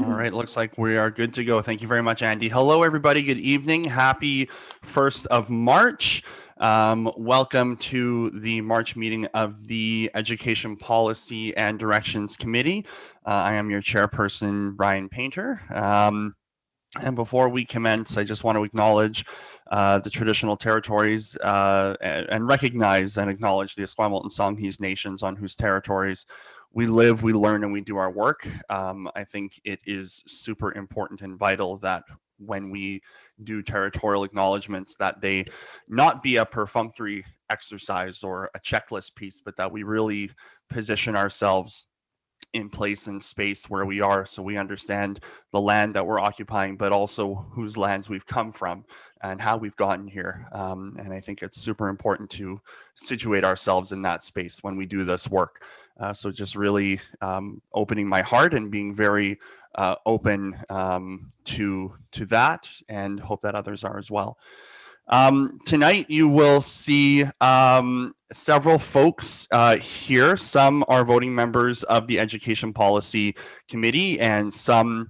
All right, looks like we are good to go. Thank you very much, Andy. Hello, everybody. Good evening. Happy 1st of March. Welcome to the March meeting of the Education Policy and Directions Committee. I am your chairperson, Brian Painter. And before we commence, I just want to acknowledge the traditional territories and recognize and acknowledge the Esquimalt and Songhees nations on whose territories we live, we learn, and we do our work. I think it is super important and vital that when we do territorial acknowledgements that they not be a perfunctory exercise or a checklist piece, but that we really position ourselves in place and space where we are, so we understand the land that we're occupying, but also whose lands we've come from and how we've gotten here. And I think it's super important to situate ourselves in that space when we do this work. So just really opening my heart and being very open to that, and hope that others are as well. Tonight you will see several folks here. Some are voting members of the Education Policy Committee, and some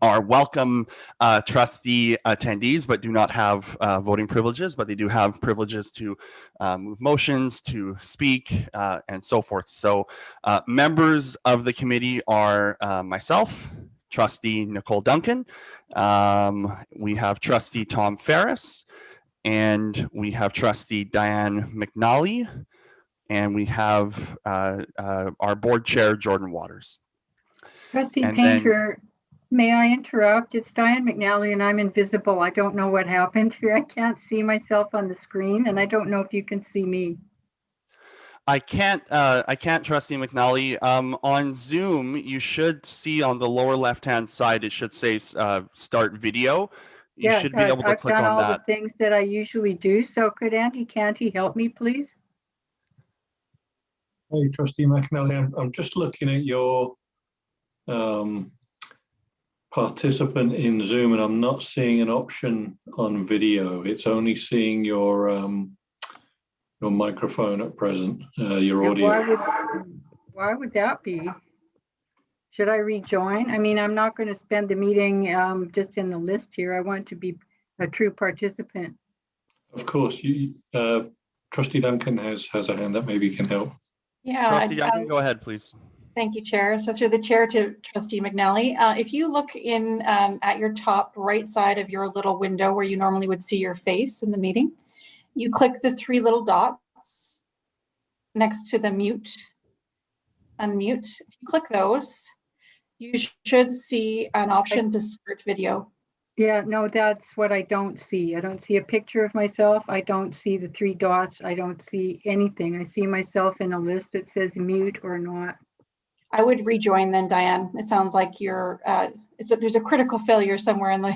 are welcome trustee attendees, but do not have voting privileges, but they do have privileges to move motions, to speak, and so forth. So members of the committee are myself, trustee Nicole Duncan, we have trustee Tom Ferris, and we have trustee Diane McNally, and we have our board chair, Jordan Waters. Trustee Painter, may I interrupt? It's Diane McNally, and I'm invisible. I don't know what happened here. I can't see myself on the screen, and I don't know if you can see me. I can't, Trustee McNally. On Zoom, you should see on the lower left-hand side, it should say start video. You should be able to click on that. I've done all the things that I usually do. So could Andy Canty help me, please? Hey, Trustee McNally, I'm just looking at your participant in Zoom, and I'm not seeing an option on video. It's only seeing your microphone at present, your audio. Why would that be? Should I rejoin? I mean, I'm not going to spend the meeting just in the list here. I want to be a true participant. Of course. Trustee Duncan has a hand that maybe can help. Yeah. Trustee Duncan, go ahead, please. Thank you, Chair. So through the chair to Trustee McNally, if you look in at your top right side of your little window where you normally would see your face in the meeting, you click the 3 little dots next to the mute, unmute. If you click those, you should see an option to start video. Yeah, no, that's what I don't see. I don't see a picture of myself. I don't see the 3 dots. I don't see anything. I see myself in a list that says mute or not. I would rejoin then, Diane. It sounds like you're, there's a critical failure somewhere in the,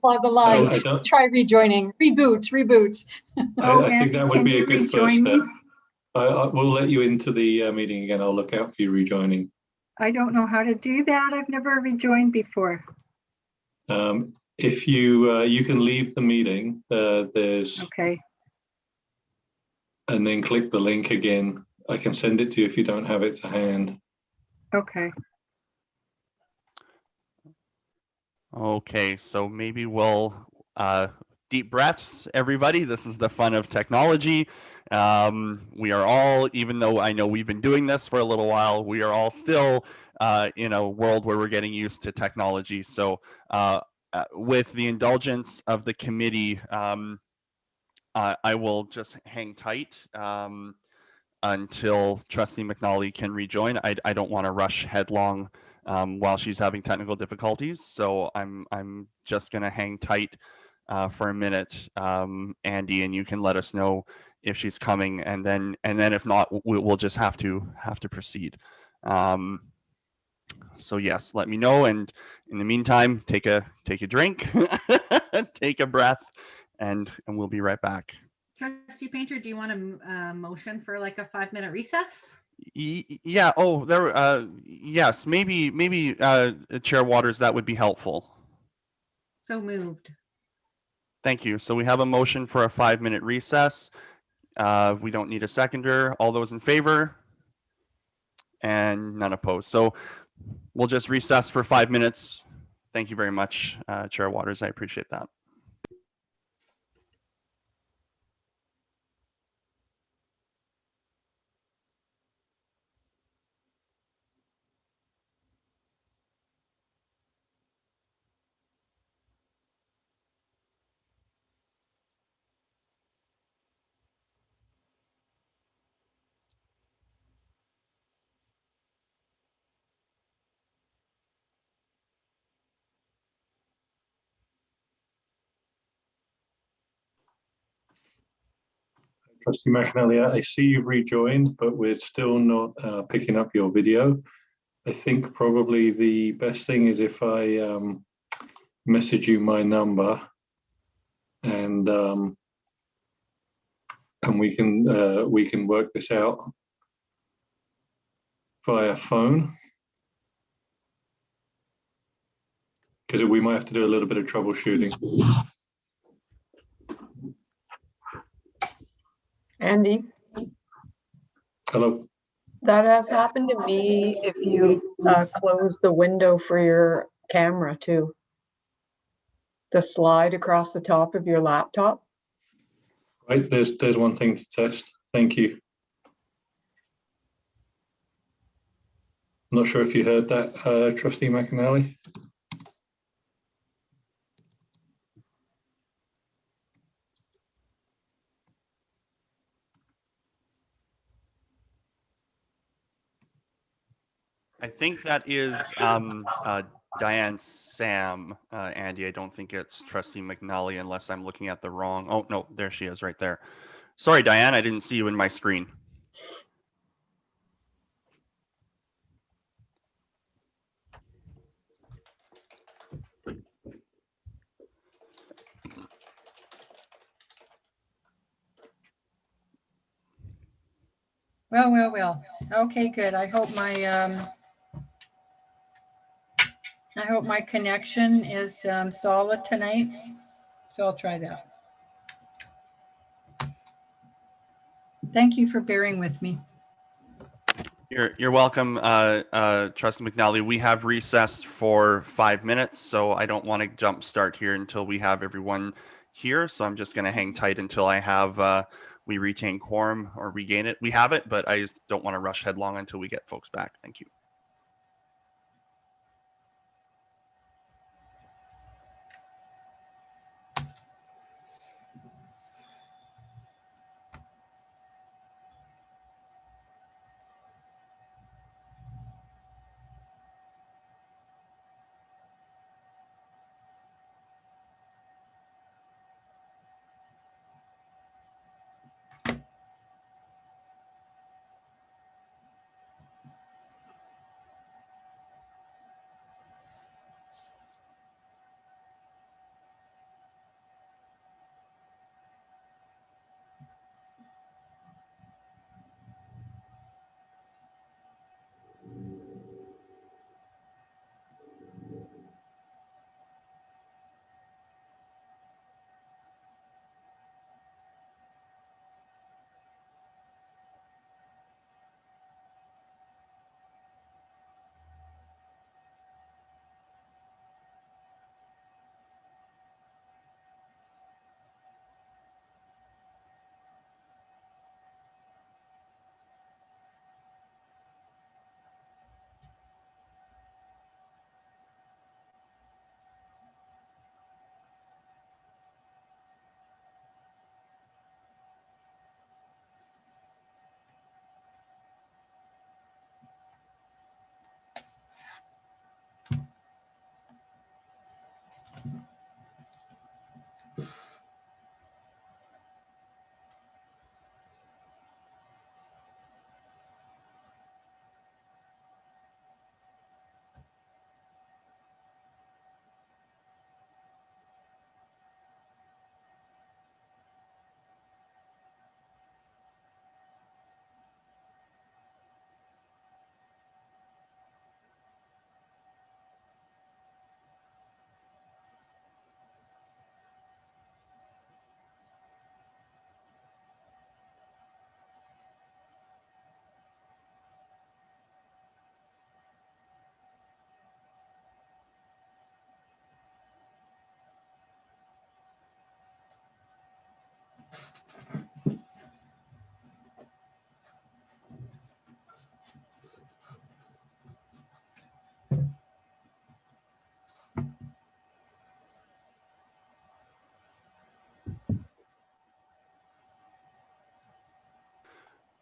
along the line. Try rejoining, reboot. I think that would be a good first step. We'll let you into the meeting again. I'll look out for you rejoining. I don't know how to do that. I've never rejoined before. If you can leave the meeting, there's okay, and then click the link again. I can send it to you if you don't have it to hand. Okay. Okay, so maybe we'll deep breaths, everybody. This is the fun of technology. We are all, even though I know we've been doing this for a little while, we are all still in a world where we're getting used to technology. So with the indulgence of the committee, I will just hang tight until Trustee McNally can rejoin. I don't want to rush headlong while she's having technical difficulties. So I'm just going to hang tight for a minute, Andy, and you can let us know if she's coming, and then if not, we'll just have to proceed. So yes, let me know, and in the meantime, take a drink, take a breath, and we'll be right back. Trustee Painter, do you want a motion for like a 5-minute recess? Yeah. Oh, there. Yes. Maybe. Chair Waters, that would be helpful. So moved. Thank you. So we have a motion for a 5-minute recess. We don't need a seconder. All those in favor? And none opposed. So we'll just recess for 5 minutes Thank you very much, Chair Waters. I appreciate that. Trustee McAnally, I see you've rejoined, but we're still not picking up your video. I think probably the best thing is if I message you my number, and we can work this out via phone, because we might have to do a little bit of troubleshooting. Andy, Hello. that has happened to me if you close the window for your camera too. The slide across the top of your laptop. Right, there's one thing to test. Thank you. I'm not sure if you heard that, Trustee McAnally. I think that is Diane Sam, Andy. I don't think it's Trustee McNally unless I'm looking at the wrong. Oh, no, there she is right there. Sorry, Diane, I didn't see you in my screen. Well. Okay, good. I hope my connection is solid tonight. So I'll try that. Thank you for bearing with me. You're welcome, Trustee McNally. We have recessed for 5 minutes, so I don't want to jump start here until we have everyone here. So I'm just going to hang tight until I have we retain quorum or regain it. We have it, but I just don't want to rush headlong until we get folks back. Thank you.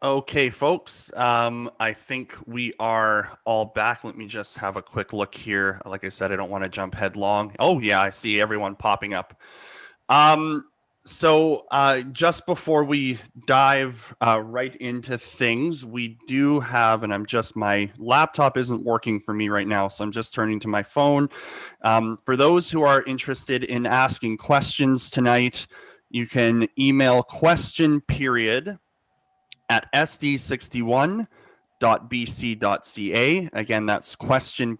Okay, folks, I think we are all back. Let me just have a quick look here. Like I said, I don't want to jump headlong. Oh, yeah, I see everyone popping up. So just before we dive right into things, we do have, and my laptop isn't working for me right now, so I'm just turning to my phone. For those who are interested in asking questions tonight, you can email question at sd61.bc.ca. Again, that's question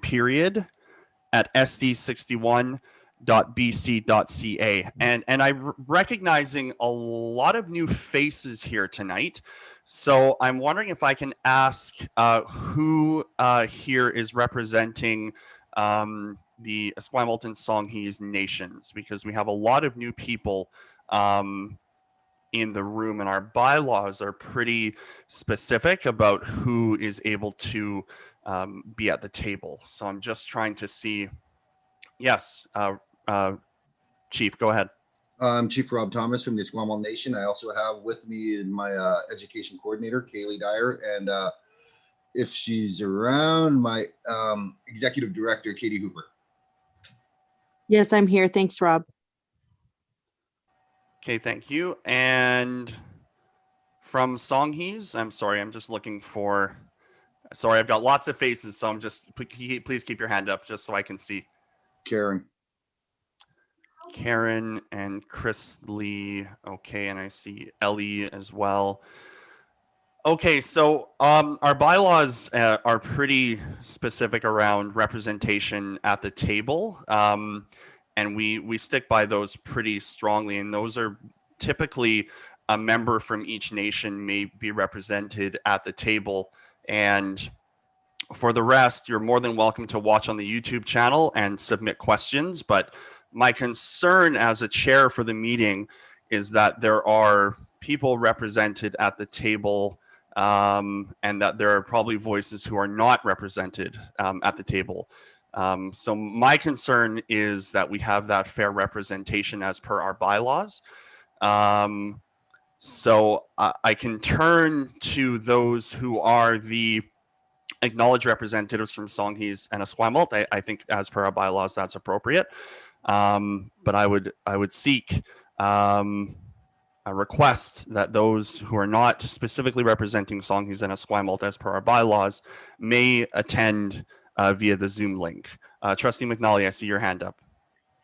at sd61.bc.ca. And I'm recognizing a lot of new faces here tonight. So I'm wondering if I can ask who here is representing the Esquimalt and Songhees nations, because we have a lot of new people in the room, and our bylaws are pretty specific about who is able to be at the table. So I'm just trying to see. Yes, Chief, go ahead. I'm Chief Rob Thomas from the Esquimalt Nation. I also have with me my education coordinator, Kaylee Dyer, and if she's around, my executive director, Katie Hooper. Yes, I'm here. Thanks, Rob. Okay, thank you. And from Songhees, I'm sorry, I'm just looking for, sorry, I've got lots of faces, so I'm just, please keep your hand up just so I can see. Karen and Chris Lee. Okay, and I see Ellie as well. Okay, so our bylaws are pretty specific around representation at the table, and we stick by those pretty strongly. And those are typically a member from each nation may be represented at the table. And for the rest, you're more than welcome to watch on the YouTube channel and submit questions. But my concern as a chair for the meeting is that there are people represented at the table, and that there are probably voices who are not represented at the table. So my concern is that we have that fair representation as per our bylaws. So I can turn to those who are the acknowledged representatives from Songhees and Esquimalt. I think as per our bylaws, that's appropriate. But I would seek a request that those who are not specifically representing Songhees and Esquimalt as per our bylaws may attend via the Zoom link. Trustee McNally, I see your hand up.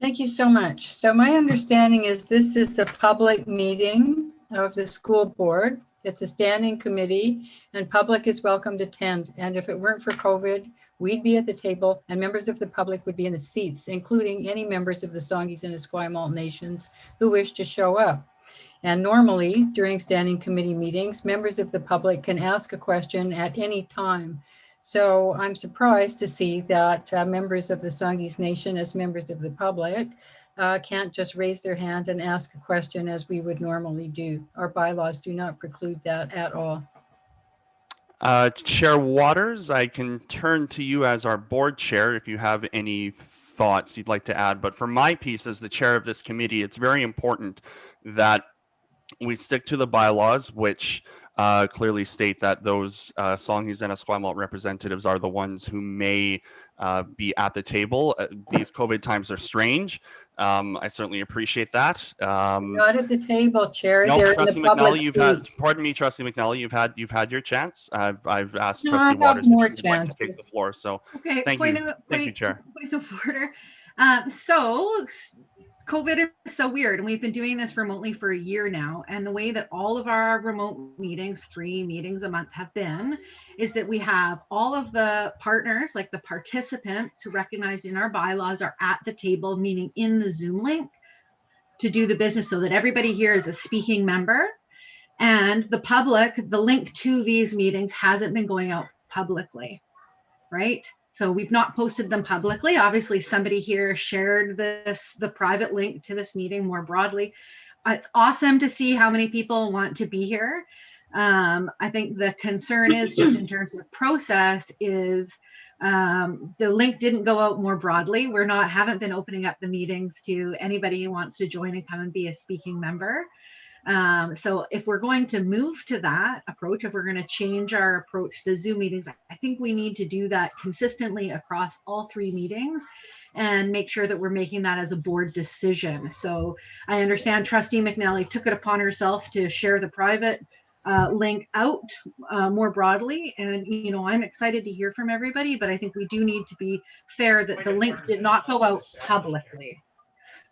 Thank you so much. So my understanding is this is a public meeting of the school board. It's a standing committee and public is welcome to attend. And if it weren't for COVID, we'd be at the table and members of the public would be in the seats, including any members of the Songhees and Esquimalt nations who wish to show up. And normally during standing committee meetings, members of the public can ask a question at any time. So I'm surprised to see that members of the Songhees Nation as members of the public can't just raise their hand and ask a question as we would normally do. Our bylaws do not preclude that at all. Chair Waters, I can turn to you as our board chair if you have any thoughts you'd like to add. But for my piece as the chair of this committee, it's very important that we stick to the bylaws, which clearly state that those Songhees and Esquimalt representatives are the ones who may be at the table. These COVID times are strange. I certainly appreciate that. Not at the table, Chair. No, They're Trustee in the public McNally, pardon me, Trustee McNally, you've had your chance. I've asked No, Trustee I have Waters more if she'd like to take the chances. floor. So Okay, thank you, Chair. Point of order. So COVID is so weird, and we've been doing this remotely for a year now. And the way that all of our remote meetings, 3 meetings a month, have been is that we have all of the partners, like the participants who recognized in our bylaws, are at the table, meaning in the Zoom link, to do the business so that everybody here is a speaking member. And the public, the link to these meetings hasn't been going out publicly, right? So we've not posted them publicly. Obviously, somebody here shared the private link to this meeting more broadly. It's awesome to see how many people want to be here. I think the concern is just in terms of process is the link didn't go out more broadly. Haven't been opening up the meetings to anybody who wants to join and come and be a speaking member. So if we're going to move to that approach, if we're going to change our approach to Zoom meetings, I think we need to do that consistently across all 3 meetings and make sure that we're making that as a board decision. So I understand Trustee McNally took it upon herself to share the private link out more broadly. And, you know, I'm excited to hear from everybody, but I think we do need to be fair that the link did not go out publicly.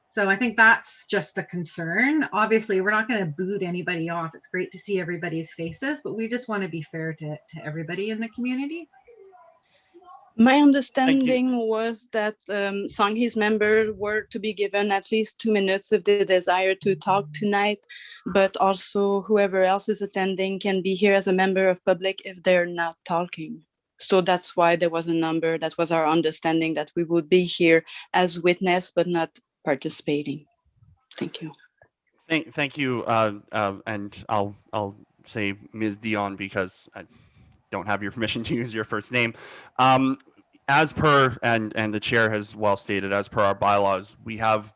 So I think that's just a concern. Obviously, we're not going to boot anybody off. It's great to see everybody's faces, but we just want to be fair to everybody in the community. My understanding was that Sanghee's members were to be given at least 2 minutes if they desire to talk tonight, but also whoever else is attending can be here as a member of public if they're not talking. So that's why there was a number. That was our understanding, that we would be here as witness, but not participating. Thank you. Thank you. And I'll say Ms. Dion because I don't have your permission to use your first name. As per, and the chair has well stated, as per our bylaws, we have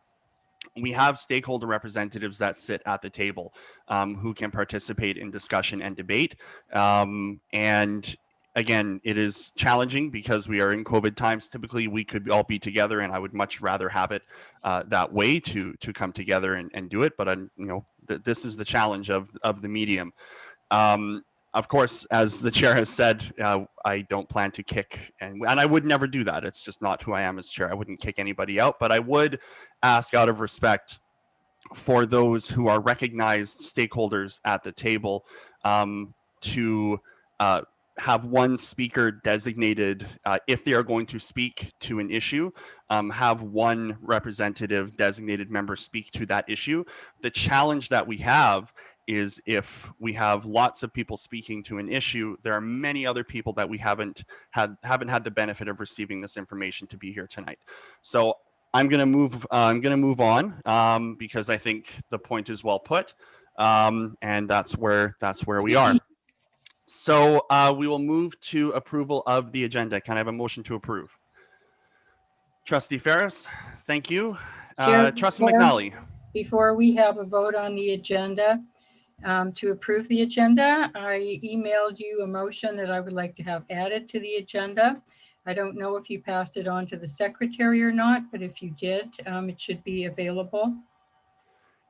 stakeholder representatives that sit at the table who can participate in discussion and debate. And again, it is challenging because we are in COVID times. Typically, we could all be together, and I would much rather have it that way to come together and do it. But this is the challenge of the medium. Of course, as the chair has said, I don't plan to kick, and I would never do that. It's just not who I am as chair. I wouldn't kick anybody out, but I would ask out of respect for those who are recognized stakeholders at the table to have one speaker designated if they are going to speak to an issue, have one representative designated member speak to that issue. The challenge that we have is if we have lots of people speaking to an issue, there are many other people that we haven't had the benefit of receiving this information to be here tonight. So I'm going to move on because I think the point is well put, and that's where we are. So we will move to approval of the agenda. Can I have a motion to approve? Trustee Ferris, thank you. Trustee McNally. Before we have a vote on the agenda, to approve the agenda, I emailed you a motion that I would like to have added to the agenda. I don't know if you passed it on to the secretary or not, but if you did, it should be available.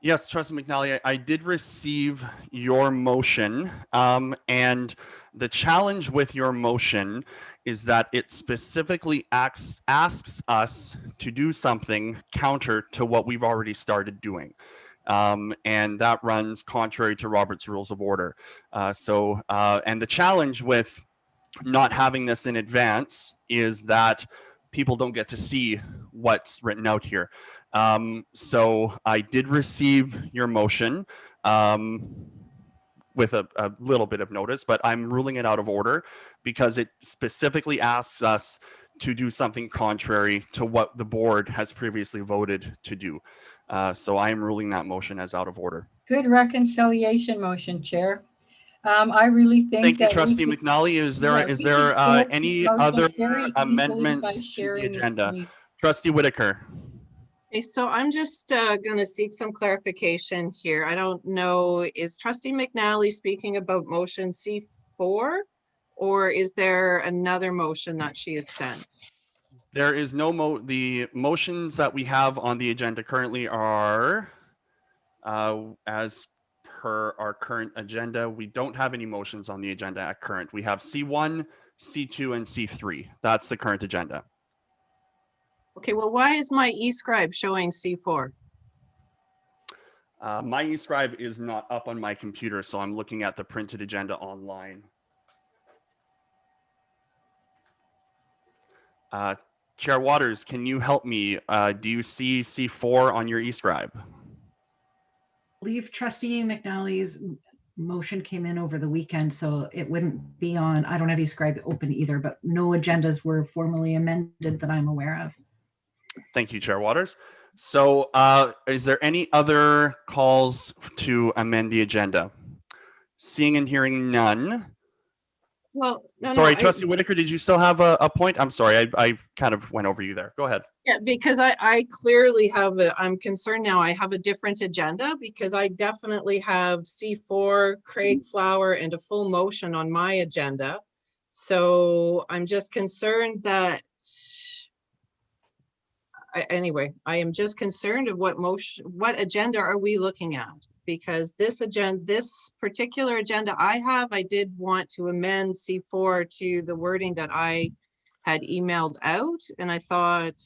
Yes, Trustee McNally, I did receive your motion, and the challenge with your motion is that it specifically asks us to do something counter to what we've already started doing. And that runs contrary to Robert's Rules of Order. And the challenge with not having this in advance is that people don't get to see what's written out here. So I did receive your motion with a little bit of notice, but I'm ruling it out of order because it specifically asks us to do something contrary to what the board has previously voted to do. So I am ruling that motion as out of order. Good reconciliation motion, Chair. I really think Thank you, that Trustee McNally. Is there any other amendments to the agenda? Trustee Whitaker. Okay, so I'm just going to seek some clarification here. I don't know, is Trustee McNally speaking about motion C4, or is there another motion that she has sent? There is no the motions that we have on the agenda currently are as per our current agenda. We don't have any motions on the agenda at current. We have C1, C2, and C3. That's the current agenda. Okay, well, why is my eScribe showing C4? My eScribe is not up on my computer, so I'm looking at the printed agenda online. Chair Waters, can you help me? Do you see C4 on your eScribe? I believe Trustee McNally's motion came in over the weekend, so it wouldn't be on. I don't have eScribe open either, but no agendas were formally amended that I'm aware of. Thank you, Chair Waters. So is there any other calls to amend the agenda? Seeing and hearing none, Well, no, Sorry, no, Trustee Whitaker, did you still have a point? I'm sorry, I kind of went over you there. Go ahead. yeah, because I clearly have I'm concerned now. I have a different agenda because I definitely have C4, Craig Flower, and a full motion on my agenda. So I'm just concerned that, anyway, I am just concerned of what agenda are we looking at? Because this particular agenda I have, I did want to amend C4 to the wording that I had emailed out, and I thought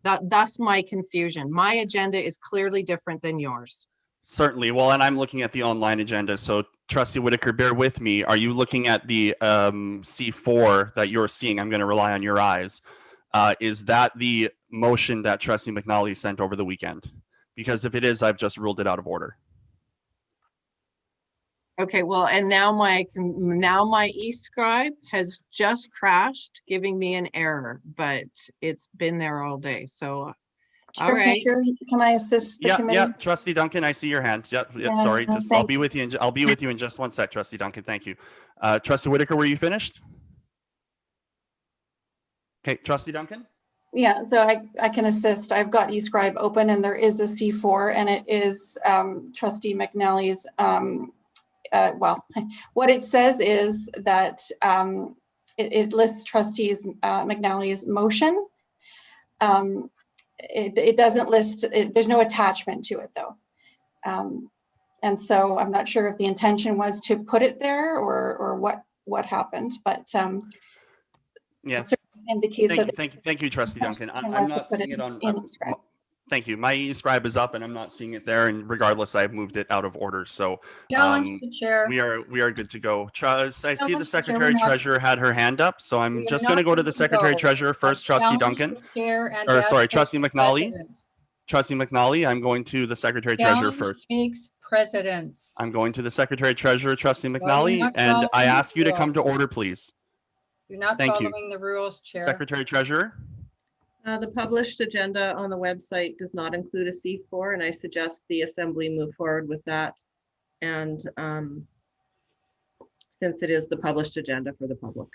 that's my confusion. My agenda is clearly different than yours. Certainly. Well, and I'm looking at the online agenda. So Trustee Whitaker, bear with me. Are you looking at the C4 that you're seeing? I'm going to rely on your eyes. Is that the motion that Trustee McNally sent over the weekend? Because if it is, I've just ruled it out of order. Okay, well, and now my e-scribe has just crashed, giving me an error, but it's been there all day. So, all right. Can I assist the committee? Yeah, Trustee Duncan, I see your hand. Yeah, sorry, I'll be with you. I'll be with you in just one sec, Trustee Duncan. Thank you. Trustee Whitaker, were you finished? Okay, Trustee Duncan. Yeah, so I can assist. I've got eScribe open, and there is a C4, and it is Trustee McNally's. Well, what it says is that it lists Trustees McNally's motion. It doesn't list, there's no attachment to it though. And so I'm not sure if the intention was to put it there or what happened, but yes, indicates thank you, Trustee Duncan. I'm not seeing it on. Thank you. My e-scribe is up and I'm not seeing it there. And regardless, I've moved it out of order. So we are good to go. I see the Secretary Treasurer had her hand up. So I'm just going to go to the Secretary Treasurer first, Trustee Duncan. Or sorry, Trustee McNally. Trustee McNally, I'm going to the Secretary Treasurer first. Takes precedence. I'm going to the Secretary Treasurer, Trustee McNally, and I ask you to come to order, please. You're not following the rules, Chair. Secretary Treasurer. The published agenda on the website does not include a C4, and I suggest the Assembly move forward with that. And since it is the published agenda for the public.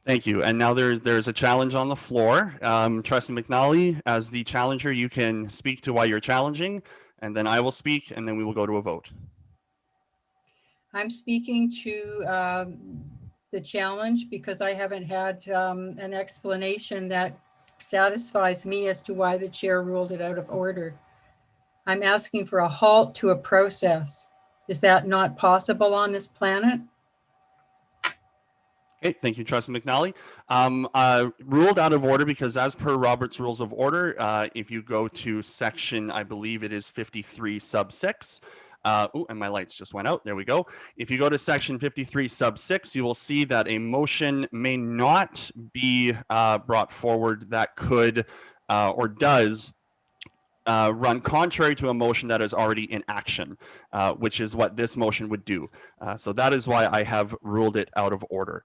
Thank you. And now there's a challenge on the floor. Trustee McNally, as the challenger, you can speak to why you're challenging, and then I will speak, and then we will go to a vote. I'm speaking to the challenge because I haven't had an explanation that satisfies me as to why the chair ruled it out of order. I'm asking for a halt to a process. Is that not possible on this planet? Okay, thank you, Trustee McNally. Ruled out of order because as per Robert's Rules of Order, if you go to section, I believe it is 53 sub 6, and my lights just went out. There we go. If you go to section 53 sub 6, you will see that a motion may not be brought forward that could or does run contrary to a motion that is already in action, which is what this motion would do. So that is why I have ruled it out of order.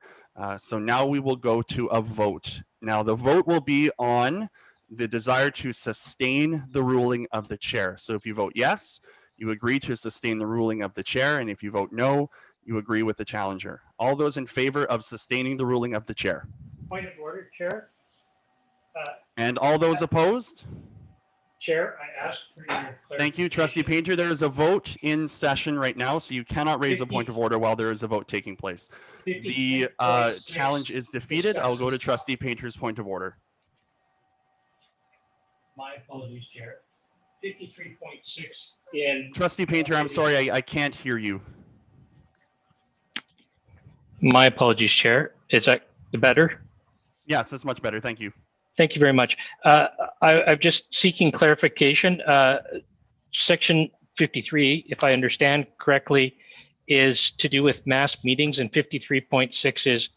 So now we will go to a vote. Now the vote will be on the desire to sustain the ruling of the chair. So if you vote yes, you agree to sustain the ruling of the chair. And if you vote no, you agree with the challenger. All those in favor of sustaining the ruling of the chair? Point of order, Chair. And all those opposed? Chair, I asked for your clarification. Thank you, Trustee Painter. There is a vote in session right now, so you cannot raise a point of order while there is a vote taking place. The challenge is defeated. I'll go to Trustee Painter's point of order. My apologies, Chair. 53.6 in... Trustee Painter, I'm sorry, I can't hear you. My apologies, Chair. Is that better? Yes, that's much better. Thank you. Thank you very much. I'm just seeking clarification. Section 53, if I understand correctly, is to do with mass meetings, and 53.6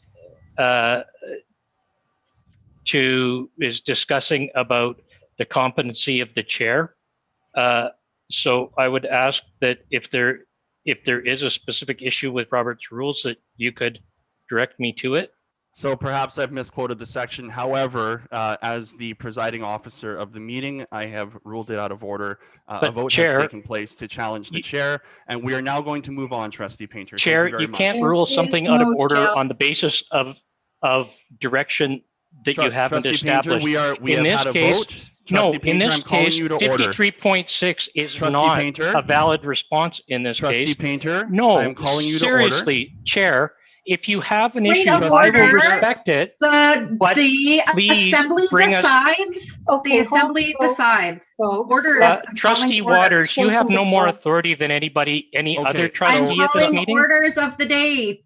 is discussing about the competency of the chair. So I would ask that if there is a specific issue with Robert's rules, that you could direct me to it. So perhaps I've misquoted the section. However, as the presiding officer of the meeting, I have ruled it out of order. A But vote Chair, has taken place to challenge the chair, and we are now going to move on, Trustee Painter. Thank Chair, very you much. can't rule There is something out of no order on the basis of direction that you haven't Trustee Painter, established. we In have this had a case, vote. no, Trustee in Painter, this I'm calling case, you to order. 53.6 is Trustee not Painter, a valid response in this Trustee case. Painter, I No, am calling you to order. seriously, Chair, if you have an Point issue, of I will order. respect it. The please assembly bring us- decides. Okay, The assembly folks, decides. folks, Order is let's- Trustee calling orders. Waters, you have no more authority than any Okay, other so- trustee I'm at this calling meeting. orders of the day.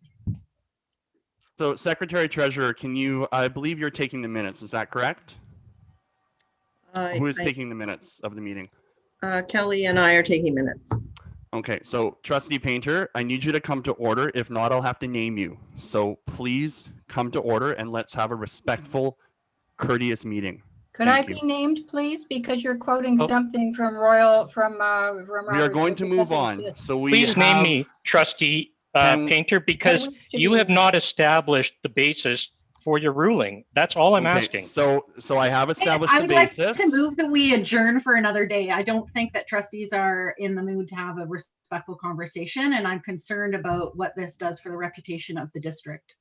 So Secretary Treasurer, can you, I believe you're taking the minutes, is that correct? Who is taking the minutes of the meeting? Kelly and I are taking minutes. Okay, so Trustee Painter, I need you to come to order. If not, I'll have to name you. So please come to order and let's have a respectful, courteous meeting. Could I Thank be you. named, please? Because you're quoting Oh. something from Royal, from We are Robert's going to Rules of move Ethics. on. So we Please name have, me Trustee Can- Painter, because Edwin should you be have named. not established the basis for your ruling. That's all I'm okay, asking. so I have established I the would like basis. to move that we adjourn for another day. I don't think that trustees are in the mood to have a respectful conversation, and I'm concerned about what this does for the reputation of the district.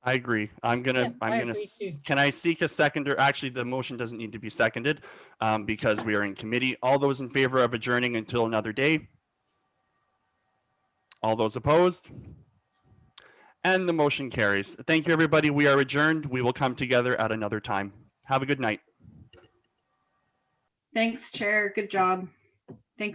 I agree. I'm Yeah, gonna, I agree too. can I seek a seconder? Actually, the motion doesn't need to be seconded because we are in committee. All those in favor of adjourning until another day? All those opposed? And the motion carries. Thank you, everybody. We are adjourned. We will come together at another time. Have a good night. Thanks, Chair. Good job.